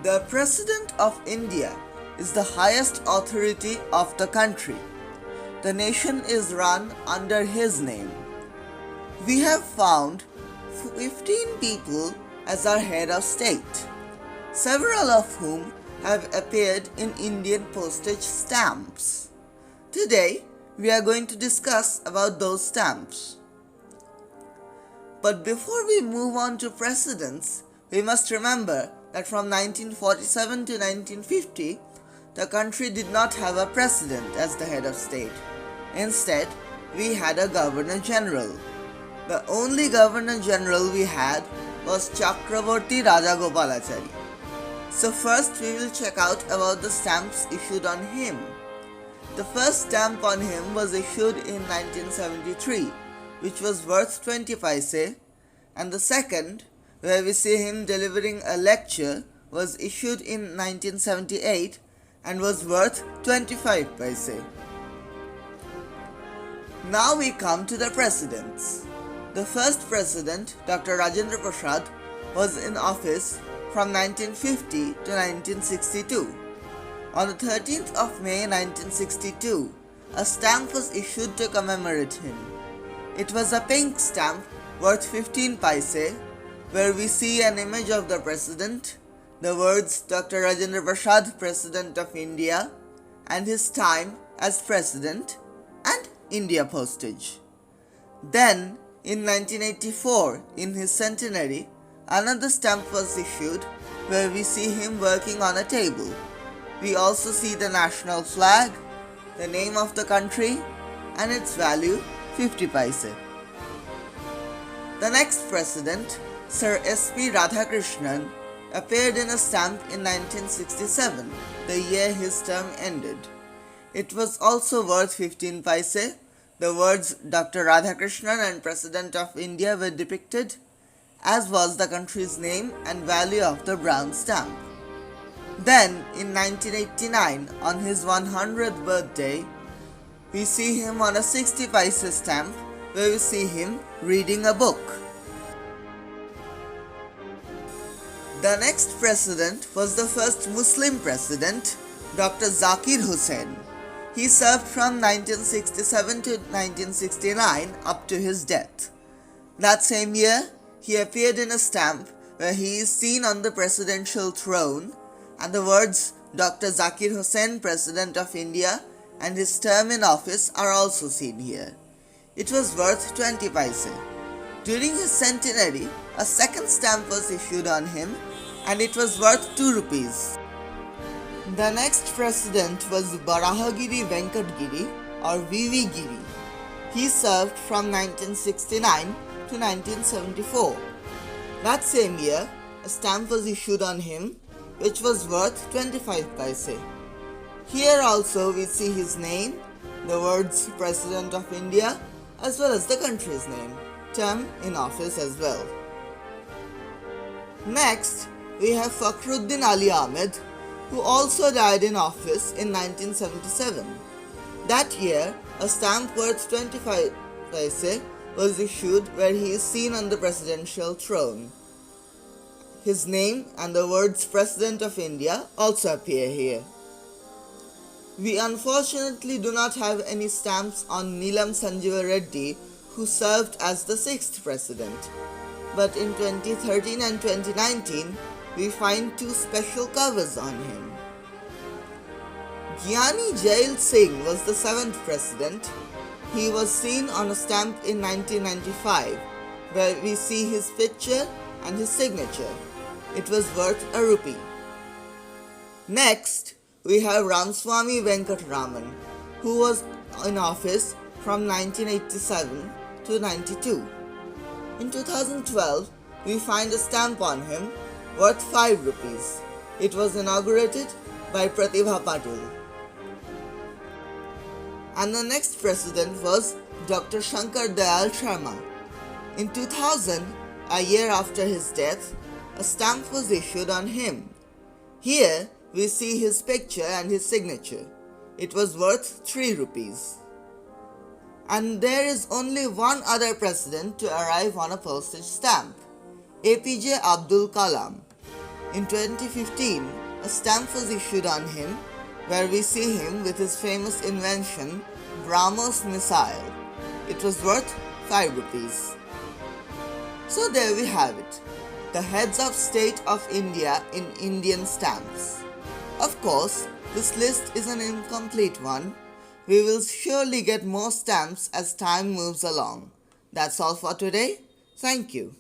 The President of India is the highest authority of the country. The nation is run under his name. We have found 15 people as our head of state, several of whom have appeared in Indian postage stamps. Today, we are going to discuss about those stamps. But before we move on to presidents, we must remember that from 1947 to 1950, the country did not have a president as the head of state. Instead, we had a governor general. The only governor general we had was Chakraborty Rajagopalachari. So first we will check out about the stamps issued on him. The first stamp on him was issued in 1973, which was worth 20 paise, and the second, where we see him delivering a lecture, was issued in 1978 and was worth 25 paise. Now we come to the presidents. The first president, Dr. Rajendra Prasad, was in office from 1950 to 1962. On the 13th of May 1962, a stamp was issued to commemorate him. It was a pink stamp worth 15 paise, where we see an image of the president, the words Dr. Rajendra Prasad, President of India, and his time as president, and India postage. Then, in 1984, in his centenary, another stamp was issued where we see him working on a table. We also see the national flag, the name of the country, and its value 50 paise. The next president, Sir S.P. Radhakrishnan, appeared in a stamp in 1967, the year his term ended. It was also worth 15 paise. The words Dr. Radhakrishnan and President of India were depicted, as was the country's name and value of the brown stamp. Then, in 1989, on his 100th birthday, we see him on a 60 paise stamp where we see him reading a book. The next president was the first Muslim president, Dr. Zakir Hussain. He served from 1967 to 1969 up to his death. That same year, he appeared in a stamp where he is seen on the presidential throne, and the words Dr. Zakir Hussain, President of India, and his term in office are also seen here. It was worth 20 paise. During his centenary, a second stamp was issued on him, and it was worth 2 rupees. The next president was Barahagiri Venkatgiri or V.V. Giri. He served from 1969 to 1974. That same year, a stamp was issued on him, which was worth 25 paise. Here also we see his name, the words President of India, as well as the country's name, term in office as well. Next, we have Fakhruddin Ali Ahmed, who also died in office in 1977. That year, a stamp worth 25 paise was issued where he is seen on the presidential throne. His name and the words President of India also appear here. We unfortunately do not have any stamps on Neelam Sanjeeva Reddy, who served as the 6th president. But in 2013 and 2019, we find 2 special covers on him. Gyani Jail Singh was the 7th president. He was seen on a stamp in 1995, where we see his picture and his signature. It was worth a rupee. Next, we have Ramswamy Venkataraman, who was in office from 1987 to 92. In 2012, we find a stamp on him worth 5 rupees. It was inaugurated by Pratibha Patil. And the next president was Dr. Shankar Dayal Sharma. In 2000, a year after his death, a stamp was issued on him. Here, we see his picture and his signature. It was worth 3 rupees. And there is only one other president to arrive on a postage stamp, APJ Abdul Kalam. In 2015, a stamp was issued on him where we see him with his famous invention, BrahMos missile. It was worth 5 rupees. So there we have it, the heads of state of India in Indian stamps. Of course, this list is an incomplete one. We will surely get more stamps as time moves along. That's all for today. Thank you.